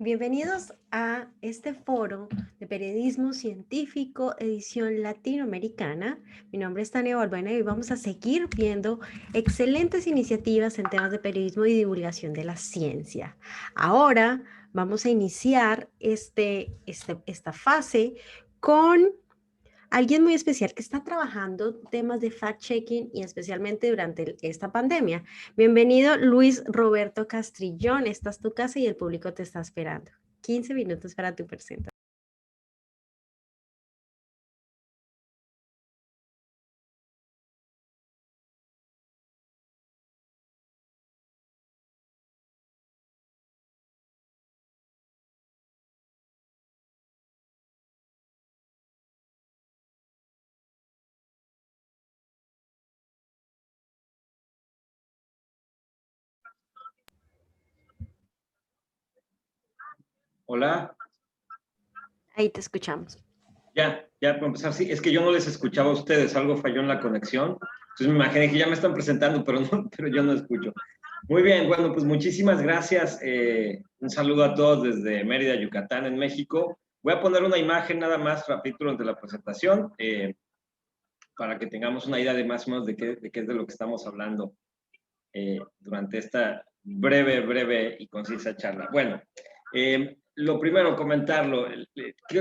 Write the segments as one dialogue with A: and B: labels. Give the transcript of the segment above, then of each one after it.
A: Bienvenidos a este foro de periodismo científico, edición latinoamericana. Mi nombre es Tania Balbuena y hoy vamos a seguir viendo excelentes iniciativas en temas de periodismo y divulgación de la ciencia. Ahora vamos a iniciar esta fase con alguien muy especial que está trabajando temas de fact-checking y especialmente durante esta pandemia. Bienvenido, Luis Roberto Castrillón. Esta es tu casa y el público te está esperando. 15 minutos para tu presentación.
B: Hola,
A: Ahí te escuchamos.
B: ya para empezar, sí, es que yo no les escuchaba a ustedes, algo falló en la conexión, entonces me imaginé que ya me están presentando, pero, no, pero yo no escucho. Muy bien, bueno, pues muchísimas gracias, un saludo a todos desde Mérida, Yucatán, en México. Voy a poner una imagen nada más rapidito durante la presentación, para que tengamos una idea de más o menos de qué es de lo que estamos hablando durante esta breve y concisa charla. Bueno, lo primero, comentarlo.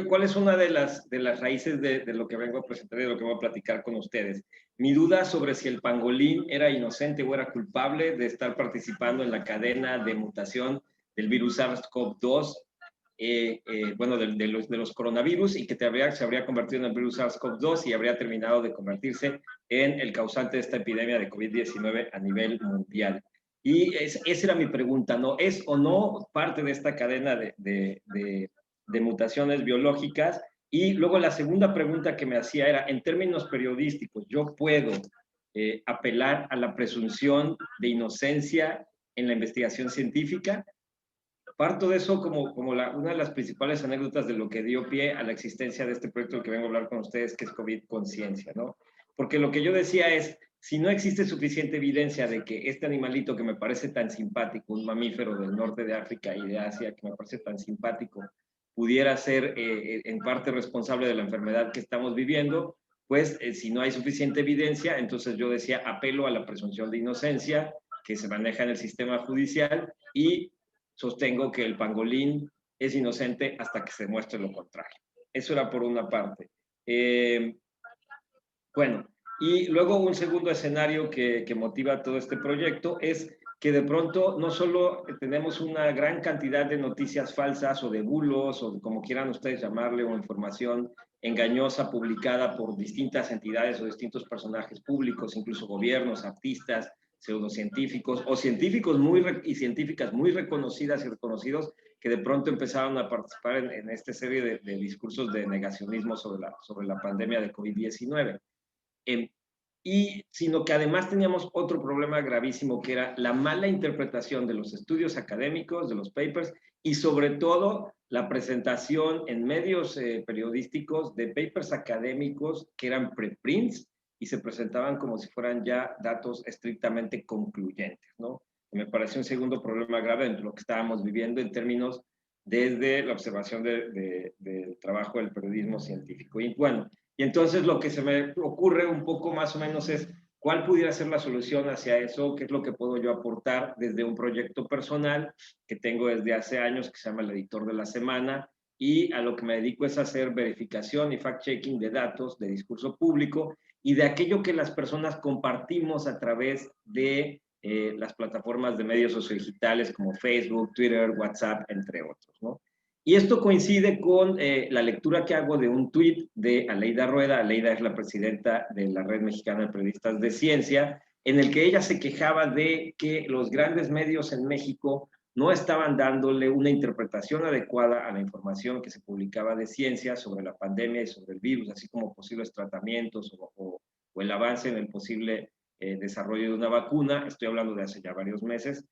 B: ¿Cuál es una de las raíces de lo que vengo a presentar y de lo que voy a platicar con ustedes? Mi duda sobre si el pangolín era inocente o era culpable de estar participando en la cadena de mutación del virus SARS-CoV-2, bueno, de los coronavirus, y que se habría convertido en el virus SARS-CoV-2 y habría terminado de convertirse en el causante de esta epidemia de COVID-19 a nivel mundial. Y esa era mi pregunta, ¿no? ¿Es o no parte de esta cadena de mutaciones biológicas? Y luego la segunda pregunta que me hacía era, en términos periodísticos, ¿yo puedo apelar a la presunción de inocencia en la investigación científica? Parto de eso como una de las principales anécdotas de lo que dio pie a la existencia de este proyecto del que vengo a hablar con ustedes, que es COVID Conciencia, ¿no? Porque lo que yo decía es, si no existe suficiente evidencia de que este animalito que me parece tan simpático, un mamífero del norte de África y de Asia que me parece tan simpático, pudiera ser en parte responsable de la enfermedad que estamos viviendo, pues si no hay suficiente evidencia, entonces yo decía, apelo a la presunción de inocencia que se maneja en el sistema judicial y sostengo que el pangolín es inocente hasta que se muestre lo contrario. Eso era por una parte. Bueno, y luego un segundo escenario que motiva todo este proyecto es que de pronto no solo tenemos una gran cantidad de noticias falsas o de bulos o de como quieran ustedes llamarle o información engañosa publicada por distintas entidades o distintos personajes públicos, incluso gobiernos, artistas, pseudocientíficos o científicos y científicas muy reconocidas y reconocidos que de pronto empezaron a participar en esta serie de discursos de negacionismo sobre la pandemia de COVID-19. Sino que además teníamos otro problema gravísimo que era la mala interpretación de los estudios académicos, de los papers y sobre todo la presentación en medios periodísticos de papers académicos que eran preprints y se presentaban como si fueran ya datos estrictamente concluyentes, ¿no? Y me parece un segundo problema grave entre lo que estábamos viviendo en términos desde la observación del trabajo del periodismo científico. Y bueno, y entonces lo que se me ocurre un poco más o menos es cuál pudiera ser la solución hacia eso, qué es lo que puedo yo aportar desde un proyecto personal que tengo desde hace años que se llama El Editor de la Semana y a lo que me dedico es a hacer verificación y fact-checking de datos, de discurso público y de aquello que las personas compartimos a través de las plataformas de medios sociodigitales como Facebook, Twitter, WhatsApp, entre otros, ¿no? Y esto coincide con la lectura que hago de un tuit de Aleida Rueda. Aleida es la presidenta de la Red Mexicana de Periodistas de Ciencia, en el que ella se quejaba de que los grandes medios en México no estaban dándole una interpretación adecuada a la información que se publicaba de ciencia sobre la pandemia y sobre el virus, así como posibles tratamientos o el avance en el posible desarrollo de una vacuna. Estoy hablando de hace ya varios meses.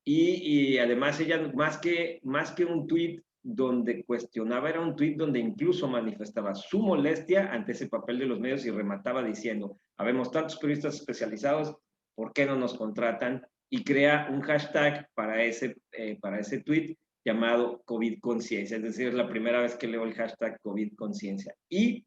B: Y además ella, más que un tuit donde cuestionaba, era un tuit donde incluso manifestaba su molestia ante ese papel de los medios y remataba diciendo, habemos tantos periodistas especializados, ¿por qué no nos contratan? Y crea un hashtag para ese tuit llamado COVID Conciencia, es decir, es la primera vez que leo el hashtag COVID Conciencia. Y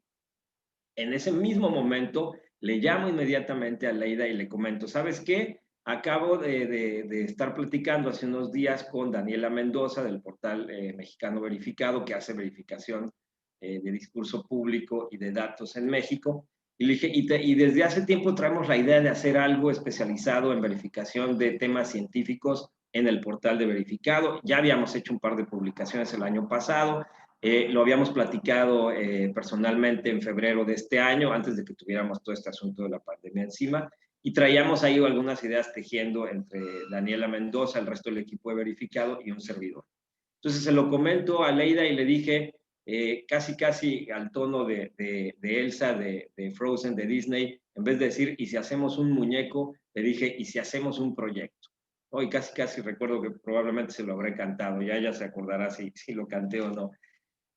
B: en ese mismo momento le llamo inmediatamente a Leida y le comento, ¿sabes qué? Acabo de estar platicando hace unos días con Daniela Mendoza del portal Mexicano Verificado, que hace verificación de discurso público y de datos en México. Y le dije, y desde hace tiempo traemos la idea de hacer algo especializado en verificación de temas científicos en el portal de Verificado. Ya habíamos hecho un par de publicaciones el año pasado, lo habíamos platicado personalmente en febrero de este año, antes de que tuviéramos todo este asunto de la pandemia encima, y traíamos ahí algunas ideas tejiendo entre Daniela Mendoza, el resto del equipo de Verificado y un servidor. Entonces se lo comento a Leida y le dije, casi al tono de Elsa, de Frozen, de Disney, en vez de decir, ¿y si hacemos un muñeco? Le dije, ¿y si hacemos un proyecto? Hoy casi recuerdo que probablemente se lo habré cantado, ya ella se acordará si lo canté o no.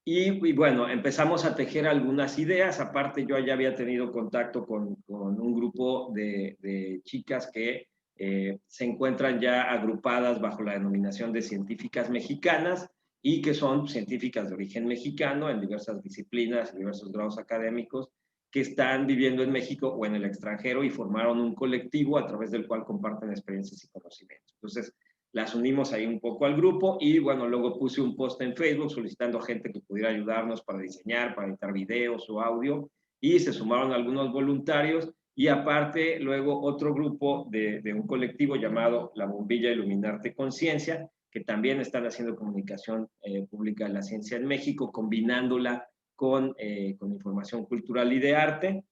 B: Y bueno, empezamos a tejer algunas ideas. Aparte, yo ya había tenido contacto con un grupo de chicas que se encuentran ya agrupadas bajo la denominación de científicas mexicanas y que son científicas de origen mexicano en diversas disciplinas, en diversos grados académicos, que están viviendo en México o en el extranjero y formaron un colectivo a través del cual comparten experiencias y conocimientos. Entonces, las unimos ahí un poco al grupo y bueno, luego puse un post en Facebook solicitando a gente que pudiera ayudarnos para diseñar, para editar videos o audio y se sumaron algunos voluntarios y aparte luego otro grupo de un colectivo llamado La Bombilla Iluminarte Conciencia, que también están haciendo comunicación pública de la ciencia en México, combinándola con información cultural y de arte.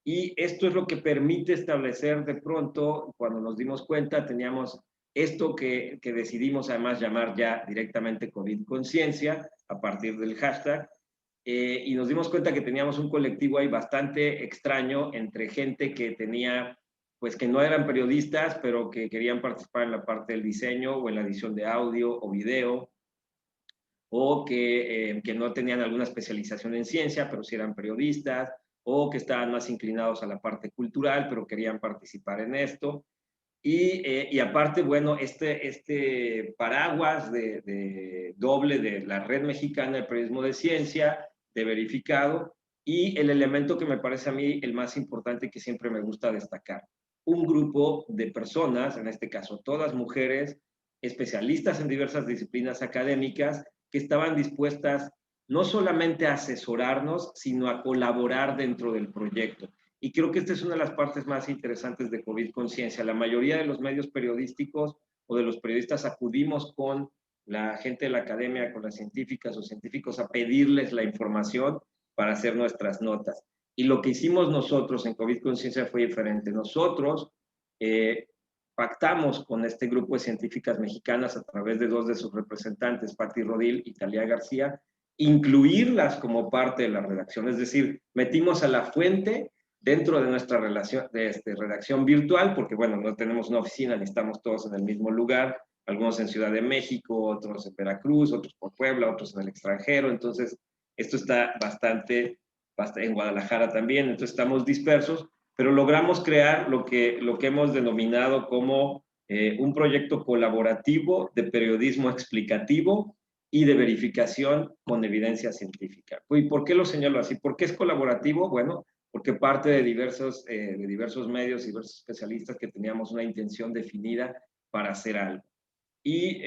B: Y esto es lo que permite establecer de pronto, cuando nos dimos cuenta, teníamos esto que decidimos además llamar ya directamente COVID Conciencia a partir del hashtag, y nos dimos cuenta que teníamos un colectivo ahí bastante extraño entre gente que tenía, pues que no eran periodistas, pero que querían participar en la parte del diseño o en la edición de audio o video, o que no tenían alguna especialización en ciencia, pero sí eran periodistas, o que estaban más inclinados a la parte cultural, pero querían participar en esto. Y aparte, bueno, este paraguas de doble de la Red Mexicana de Periodismo de Ciencia, de Verificado, y el elemento que me parece a mí el más importante que siempre me gusta destacar, un grupo de personas, en este caso todas mujeres, especialistas en diversas disciplinas académicas, que estaban dispuestas no solamente a asesorarnos, sino a colaborar dentro del proyecto. Y creo que esta es una de las partes más interesantes de COVID Conciencia. La mayoría de los medios periodísticos o de los periodistas acudimos con la gente de la academia, con las científicas o científicos a pedirles la información para hacer nuestras notas. Y lo que hicimos nosotros en COVID Conciencia fue diferente. Nosotros pactamos con este grupo de científicas mexicanas a través de dos de sus representantes, Patti Rodil y Talía García, incluirlas como parte de la redacción. Es decir, metimos a la fuente dentro de nuestra redacción virtual, porque bueno, no tenemos una oficina ni estamos todos en el mismo lugar, algunos en Ciudad de México, otros en Veracruz, otros por Puebla, otros en el extranjero, entonces esto está bastante en Guadalajara también, entonces estamos dispersos, pero logramos crear lo que hemos denominado como un proyecto colaborativo de periodismo explicativo y de verificación con evidencia científica. ¿Y por qué lo señalo así? ¿Por qué es colaborativo? Bueno, porque parte de diversos medios, diversos especialistas que teníamos una intención definida para hacer algo. Y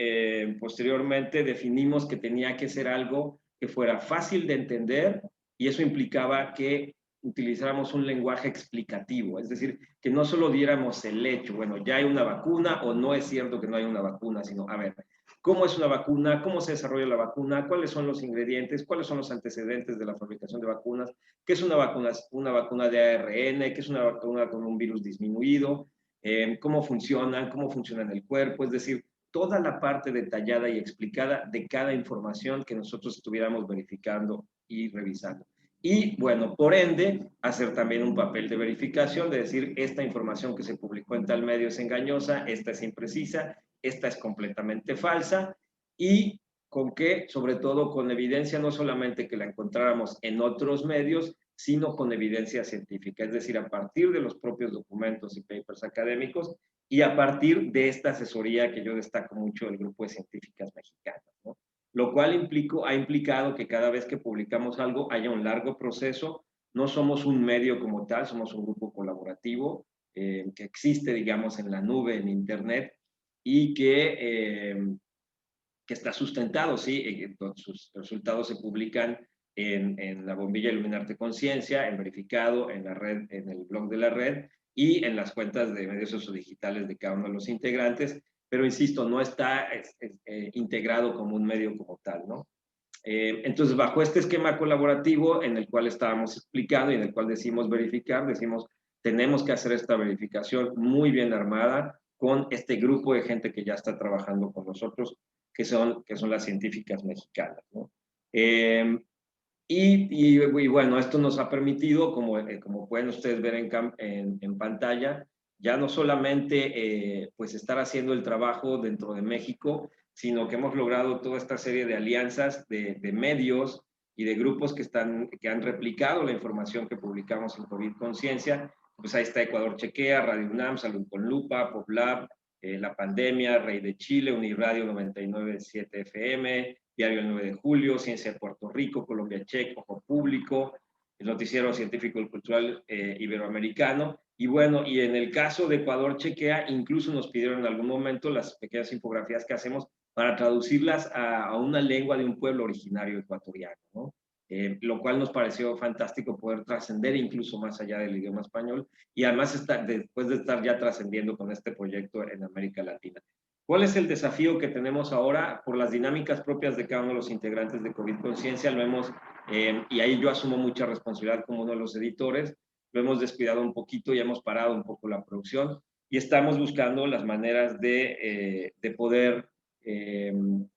B: posteriormente definimos que tenía que ser algo que fuera fácil de entender y eso implicaba que utilizáramos un lenguaje explicativo, es decir, que no solo diéramos el hecho, bueno, ya hay una vacuna o no es cierto que no hay una vacuna, sino, a ver, ¿cómo es una vacuna? ¿Cómo se desarrolla la vacuna? ¿Cuáles son los ingredientes? ¿Cuáles son los antecedentes de la fabricación de vacunas? ¿Qué es una vacuna de ARN? ¿Qué es una vacuna con un virus disminuido? ¿Cómo funcionan? ¿Cómo funciona en el cuerpo? Es decir, toda la parte detallada y explicada de cada información que nosotros estuviéramos verificando y revisando. Y bueno, por ende, hacer también un papel de verificación, de decir, esta información que se publicó en tal medio es engañosa, esta es imprecisa, esta es completamente falsa, y con que, sobre todo, con evidencia no solamente que la encontráramos en otros medios, sino con evidencia científica, es decir, a partir de los propios documentos y papers académicos y a partir de esta asesoría que yo destaco mucho del grupo de científicas mexicanas, ¿no? lo cual ha implicado que cada vez que publicamos algo haya un largo proceso. No somos un medio como tal, somos un grupo colaborativo que existe, digamos, en la nube, en Internet, y que está sustentado, ¿sí? Sus resultados se publican en la bombilla Iluminarte Conciencia, en Verificado, en la red, en el blog de la red y en las cuentas de medios sociodigitales de cada uno de los integrantes, pero insisto, no está integrado como un medio como tal, ¿no? Entonces, bajo este esquema colaborativo en el cual estábamos explicando y en el cual decimos verificar, decimos, tenemos que hacer esta verificación muy bien armada con este grupo de gente que ya está trabajando con nosotros, que son las científicas mexicanas, ¿no? Y bueno, esto nos ha permitido, como pueden ustedes ver en pantalla, ya no solamente pues estar haciendo el trabajo dentro de México, sino que hemos logrado toda esta serie de alianzas de medios y de grupos que han replicado la información que publicamos en COVID Conciencia. Pues ahí está Ecuador Chequea, Radio UNAM, Salud con Lupa, PopLab, La Pandemia, Rey de Chile, Uniradio 99.7 FM, Diario el 9 de Julio, Ciencia de Puerto Rico, Colombia Check, Ojo Público, el Noticiero Científico y Cultural Iberoamericano. Y bueno, y en el caso de Ecuador Chequea, incluso nos pidieron en algún momento las pequeñas infografías que hacemos para traducirlas a una lengua de un pueblo originario ecuatoriano, ¿no? Lo cual nos pareció fantástico poder trascender incluso más allá del idioma español y además después de estar ya trascendiendo con este proyecto en América Latina. ¿Cuál es el desafío que tenemos ahora? Por las dinámicas propias de cada uno de los integrantes de COVID Conciencia, lo hemos, y ahí yo asumo mucha responsabilidad como uno de los editores, lo hemos descuidado un poquito y hemos parado un poco la producción y estamos buscando las maneras de poder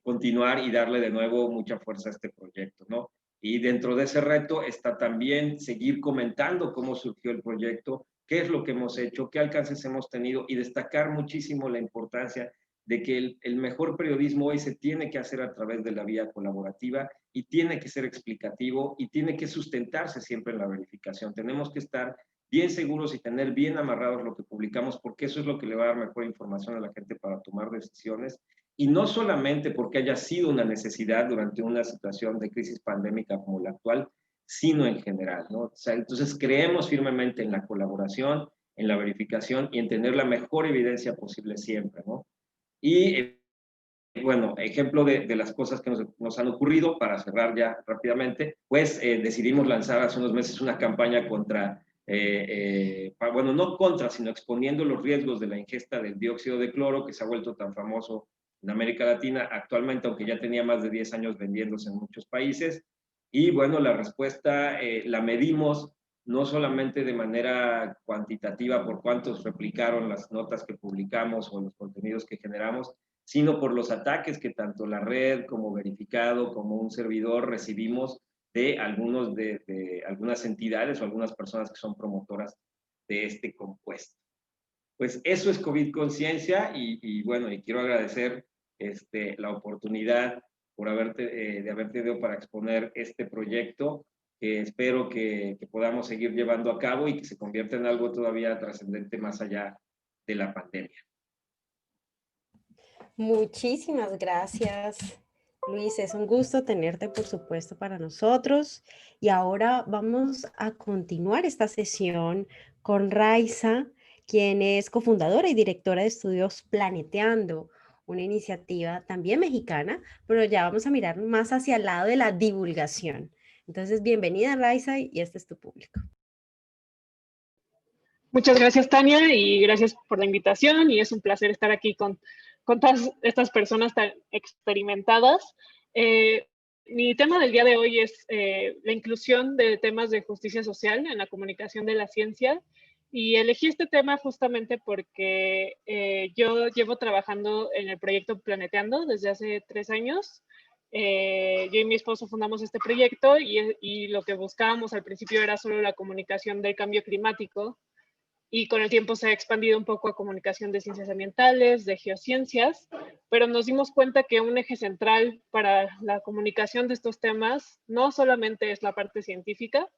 B: continuar y darle de nuevo mucha fuerza a este proyecto, ¿no? Y dentro de ese reto está también seguir comentando cómo surgió el proyecto, qué es lo que hemos hecho, qué alcances hemos tenido y destacar muchísimo la importancia de que el mejor periodismo hoy se tiene que hacer a través de la vía colaborativa y tiene que ser explicativo y tiene que sustentarse siempre en la verificación. Tenemos que estar bien seguros y tener bien amarrados lo que publicamos porque eso es lo que le va a dar mejor información a la gente para tomar decisiones y no solamente porque haya sido una necesidad durante una situación de crisis pandémica como la actual, sino en general, ¿no? O sea, entonces creemos firmemente en la colaboración, en la verificación y en tener la mejor evidencia posible siempre, ¿no? Y bueno, ejemplo de las cosas que nos han ocurrido, para cerrar ya rápidamente, pues decidimos lanzar hace unos meses una campaña contra, bueno, no contra, sino exponiendo los riesgos de la ingesta del dióxido de cloro, que se ha vuelto tan famoso en América Latina actualmente, aunque ya tenía más de 10 años vendiéndose en muchos países. Y bueno, la respuesta la medimos no solamente de manera cuantitativa por cuántos replicaron las notas que publicamos o los contenidos que generamos, sino por los ataques que tanto la red como Verificado como un servidor recibimos de algunas entidades o algunas personas que son promotoras de este compuesto. Pues eso es COVID Conciencia y bueno, y quiero agradecer la oportunidad por de haber tenido para exponer este proyecto que espero que podamos seguir llevando a cabo y que se convierta en algo todavía trascendente más allá de la pandemia.
A: Muchísimas gracias, Luis. Es un gusto tenerte, por supuesto, para nosotros. Y ahora vamos a continuar esta sesión con Raiza, quien es cofundadora y directora de estudios Planeteando, una iniciativa también mexicana, pero ya vamos a mirar más hacia el lado de la divulgación. Entonces, bienvenida, Raiza, y este es tu público.
C: Muchas gracias, Tania, y gracias por la invitación. Y es un placer estar aquí con todas estas personas tan experimentadas. Mi tema del día de hoy es la inclusión de temas de justicia social en la comunicación de la ciencia. Y elegí este tema justamente porque yo llevo trabajando en el proyecto Planeteando desde hace 3 años. Yo y mi esposo fundamos este proyecto y lo que buscábamos al principio era solo la comunicación del cambio climático. Y con el tiempo se ha expandido un poco a comunicación de ciencias ambientales, de geociencias, pero nos dimos cuenta que un eje central para la comunicación de estos temas no solamente es la parte científica,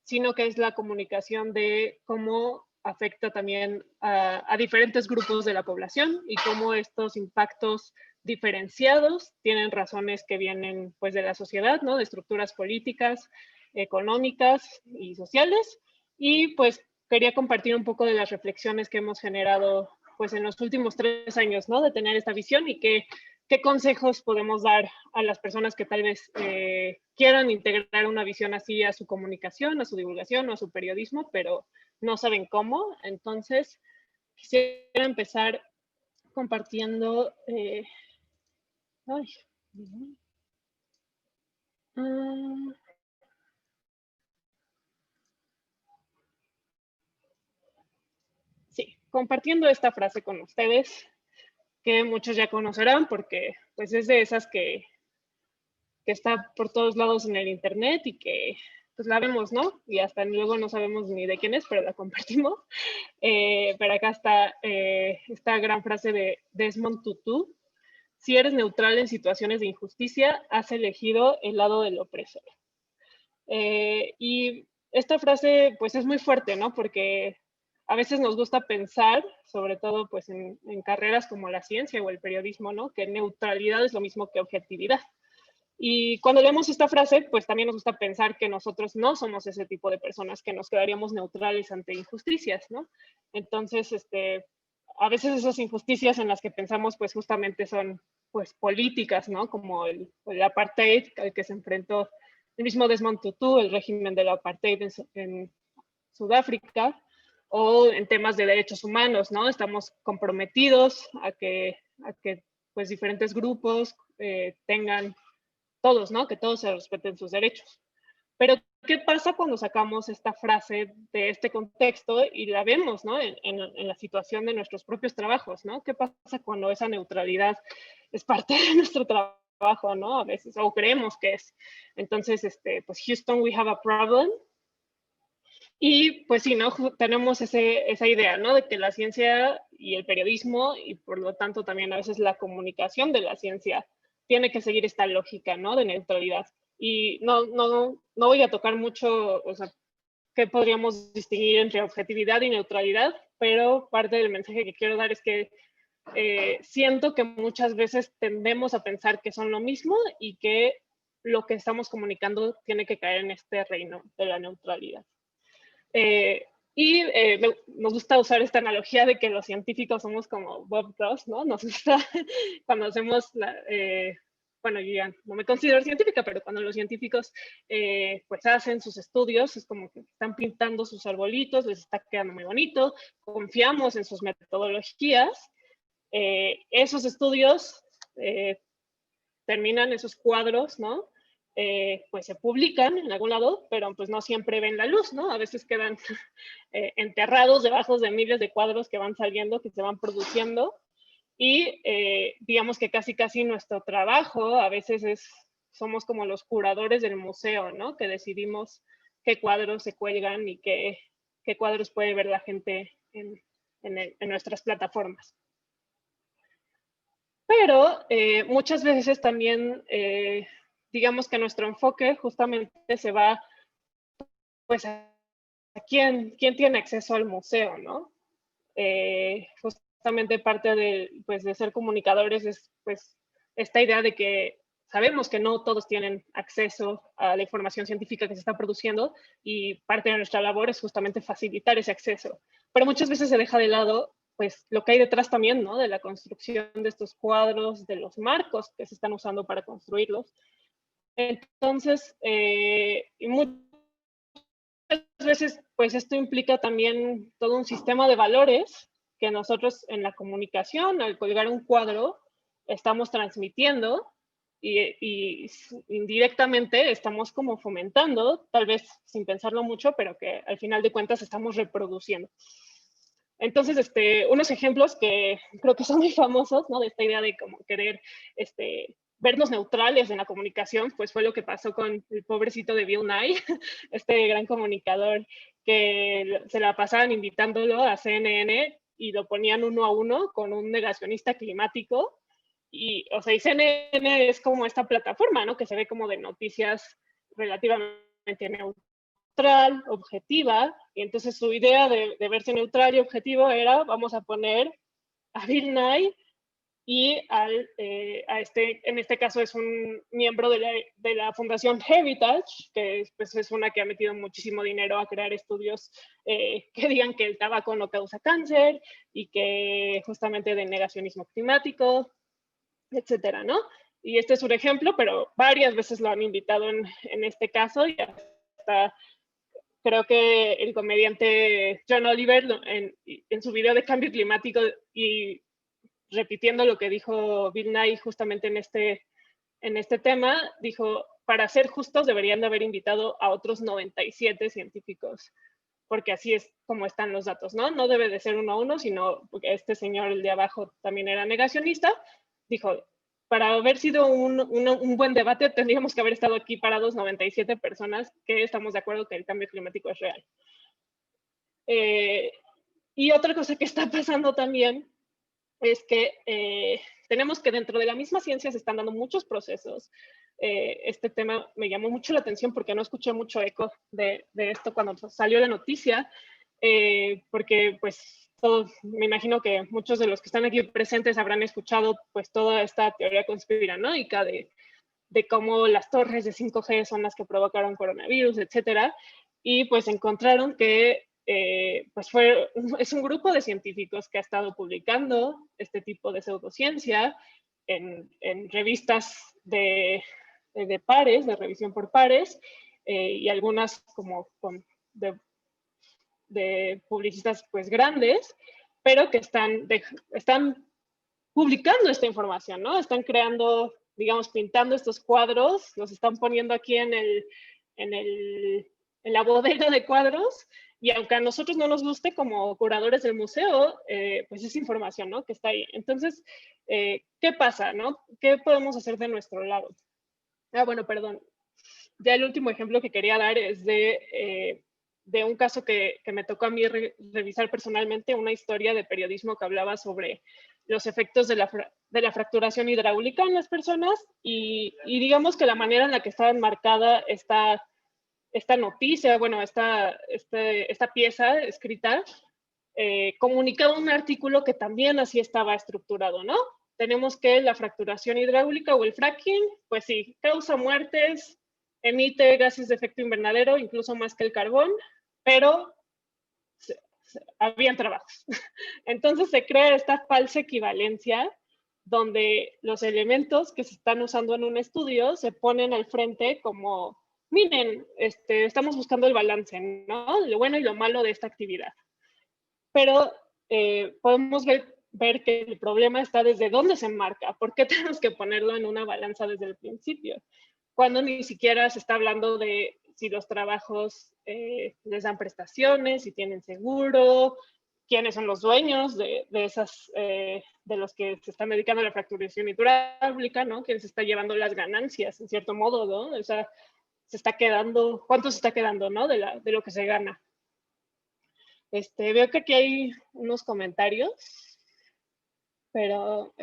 C: sino que es la comunicación de cómo afecta también a diferentes grupos de la población y cómo estos impactos diferenciados, tienen razones que vienen pues de la sociedad, ¿no? De estructuras políticas, económicas y sociales. Y pues quería compartir un poco de las reflexiones que hemos generado pues en los últimos 3 años, ¿no? De tener esta visión y qué consejos podemos dar a las personas que tal vez quieran integrar una visión así a su comunicación, a su divulgación o a su periodismo, pero no saben cómo. Entonces, quisiera empezar compartiendo... sí, compartiendo esta frase con ustedes, que muchos ya conocerán porque pues es de esas que está por todos lados en el internet y que pues la vemos, ¿no? Y hasta luego no sabemos ni de quién es, pero la compartimos. Pero acá está esta gran frase de Desmond Tutu: si eres neutral en situaciones de injusticia, has elegido el lado del opresor. Y esta frase pues es muy fuerte, ¿no? Porque a veces nos gusta pensar, sobre todo pues en carreras como la ciencia o el periodismo, ¿no? Que neutralidad es lo mismo que objetividad. Y cuando leemos esta frase, pues también nos gusta pensar que nosotros no somos ese tipo de personas que nos quedaríamos neutrales ante injusticias, ¿no? Entonces, a veces esas injusticias en las que pensamos, pues justamente son, pues, políticas, ¿no? Como el apartheid al que se enfrentó el mismo Desmond Tutu, el régimen del apartheid en Sudáfrica, o en temas de derechos humanos, ¿no? Estamos comprometidos a que pues, diferentes grupos tengan todos, ¿no? Que todos se respeten sus derechos. Pero, ¿qué pasa cuando sacamos esta frase de este contexto y la vemos, ¿no? En la situación de nuestros propios trabajos, ¿no? ¿Qué pasa cuando esa neutralidad es parte de nuestro trabajo, ¿no? A veces, o creemos que es. Entonces, pues Houston, we have a problem. Y pues sí, ¿no? Tenemos esa idea, ¿no? De que la ciencia y el periodismo, y por lo tanto también a veces la comunicación de la ciencia, tiene que seguir esta lógica, ¿no? De neutralidad. Y no voy a tocar mucho, o sea, qué podríamos distinguir entre objetividad y neutralidad, pero parte del mensaje que quiero dar es que siento que muchas veces tendemos a pensar que son lo mismo y que lo que estamos comunicando tiene que caer en este reino de la neutralidad. Nos gusta usar esta analogía de que los científicos somos como Bob Ross, ¿no? Nos gusta cuando hacemos, bueno, yo ya no me considero científica, pero cuando los científicos pues hacen sus estudios, es como que están pintando sus arbolitos, les está quedando muy bonito, confiamos en sus metodologías, esos estudios terminan, esos cuadros, ¿no? Pues se publican en algún lado, pero pues no siempre ven la luz, ¿no? A veces quedan enterrados debajo de miles de cuadros que van saliendo, que se van produciendo, y digamos que casi nuestro trabajo a veces somos como los curadores del museo, ¿no? Que decidimos qué cuadros se cuelgan y qué cuadros puede ver la gente en nuestras plataformas. Pero muchas veces también, digamos que nuestro enfoque justamente se va, pues, a quién tiene acceso al museo, ¿no? Justamente parte pues, de ser comunicadores es, pues, esta idea de que sabemos que no todos tienen acceso a la información científica que se está produciendo y parte de nuestra labor es justamente facilitar ese acceso. Pero muchas veces se deja de lado pues lo que hay detrás también, ¿no? De la construcción de estos cuadros, de los marcos que se están usando para construirlos. Entonces, y muchas veces, pues esto implica también todo un sistema de valores que nosotros en la comunicación, al colgar un cuadro, estamos transmitiendo y indirectamente estamos como fomentando, tal vez sin pensarlo mucho, pero que al final de cuentas estamos reproduciendo. Entonces, unos ejemplos que creo que son muy famosos, ¿no? De esta idea de como querer vernos neutrales en la comunicación, pues fue lo que pasó con el pobrecito de Bill Nye, este gran comunicador que se la pasaban invitándolo a CNN y lo ponían uno a uno con un negacionista climático. Y, o sea, y CNN es como esta plataforma, ¿no? Que se ve como de noticias relativamente neutral, objetiva, y entonces su idea de verse neutral y objetivo era, vamos a poner a Bill Nye y en este caso es un miembro de la Fundación Heritage, que pues, es una que ha metido muchísimo dinero a crear estudios que digan que el tabaco no causa cáncer y que justamente de negacionismo climático, etcétera, ¿no? Y este es un ejemplo, pero varias veces lo han invitado en este caso y hasta creo que el comediante John Oliver en su video de cambio climático y repitiendo lo que dijo Bill Nye justamente en este tema, dijo, para ser justos deberían de haber invitado a otros 97 científicos, porque así es como están los datos, ¿no? No debe de ser uno a uno, sino porque este señor, el de abajo, también era negacionista, dijo, para haber sido un buen debate, tendríamos que haber estado aquí parados 97 personas que estamos de acuerdo que el cambio climático es real. Y otra cosa que está pasando también es que tenemos que dentro de la misma ciencia se están dando muchos procesos. Este tema me llamó mucho la atención porque no escuché mucho eco de esto cuando salió la noticia, porque pues me imagino que muchos de los que están aquí presentes habrán escuchado pues toda esta teoría conspiranoica de cómo las torres de 5G son las que provocaron coronavirus, etcétera, y pues encontraron que pues es un grupo de científicos que ha estado publicando este tipo de pseudociencia en revistas de pares, de revisión por pares, y algunas como de publicistas pues grandes, pero que están publicando esta información, ¿no? Están creando, digamos, pintando estos cuadros, los están poniendo aquí en la bodega de cuadros, y aunque a nosotros no nos guste como curadores del museo, pues es información, ¿no? Que está ahí. Entonces, ¿qué pasa, no? ¿Qué podemos hacer de nuestro lado? Bueno, perdón. Ya el último ejemplo que quería dar es de un caso que me tocó a mí revisar personalmente, una historia de periodismo que hablaba sobre los efectos de la fracturación hidráulica en las personas y digamos que la manera en la que estaba enmarcada esta noticia, bueno, esta pieza escrita, comunicaba un artículo que también así estaba estructurado, ¿no? Tenemos que la fracturación hidráulica o el fracking, pues sí, causa muertes, emite gases de efecto invernadero, incluso más que el carbón, pero habían trabajos. Entonces se crea esta falsa equivalencia donde los elementos que se están usando en un estudio se ponen al frente como, miren, estamos buscando el balance, ¿no? Lo bueno y lo malo de esta actividad. Pero podemos ver que el problema está desde dónde se enmarca. ¿Por qué tenemos que ponerlo en una balanza desde el principio? Cuando ni siquiera se está hablando de si los trabajos les dan prestaciones, si tienen seguro, quiénes son los dueños de los que se están dedicando a la fracturación hidráulica, ¿no? ¿Quién se está llevando las ganancias, en cierto modo, ¿no? O sea, ¿cuánto se está quedando, ¿no? De lo que se gana. Veo que aquí hay unos comentarios, pero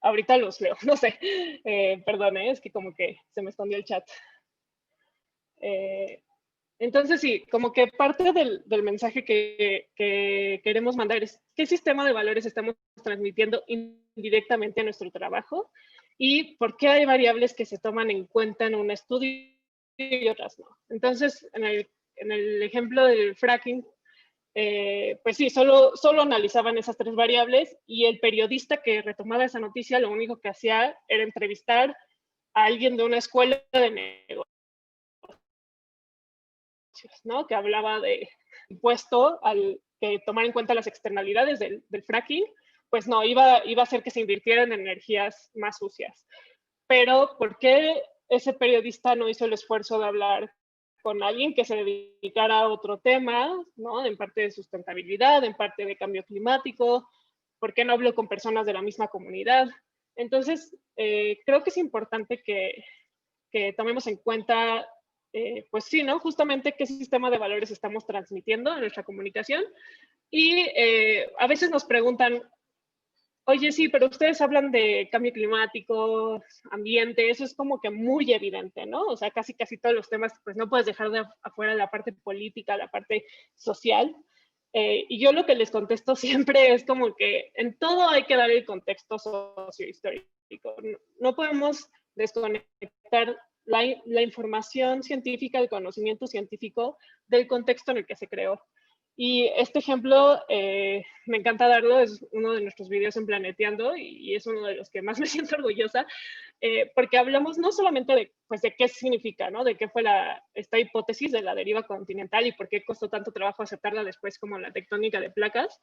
C: ahorita los leo, no sé. Perdón, es que como que se me escondió el chat. Entonces sí, como que parte del mensaje que queremos mandar es qué sistema de valores estamos transmitiendo indirectamente a nuestro trabajo y por qué hay variables que se toman en cuenta en un estudio y otras no. Entonces, en el ejemplo del fracking, pues sí, solo analizaban esas tres variables y el periodista que retomaba esa noticia lo único que hacía era entrevistar a alguien de una escuela de negocios, ¿no? Que hablaba de impuesto al que tomar en cuenta las externalidades del fracking, pues no, iba a hacer que se invirtieran en energías más sucias. Pero, ¿por qué ese periodista no hizo el esfuerzo de hablar con alguien que se dedicara a otro tema, ¿no? En parte de sustentabilidad, en parte de cambio climático? ¿Por qué no habló con personas de la misma comunidad? Entonces, creo que es importante que tomemos en cuenta, pues sí, ¿no? Justamente qué sistema de valores estamos transmitiendo en nuestra comunicación. Y a veces nos preguntan, oye, sí, pero ustedes hablan de cambio climático, ambiente, eso es como que muy evidente, ¿no? O sea, casi todos los temas, pues no puedes dejar de afuera la parte política, la parte social. Y yo lo que les contesto siempre es como que en todo hay que dar el contexto sociohistórico. No podemos desconectar la información científica, el conocimiento científico del contexto en el que se creó. Y este ejemplo me encanta darlo, es uno de nuestros videos en Planeteando y es uno de los que más me siento orgullosa, porque hablamos no solamente de, pues, de qué significa, ¿no? De qué fue esta hipótesis de la deriva continental y por qué costó tanto trabajo aceptarla después como la tectónica de placas,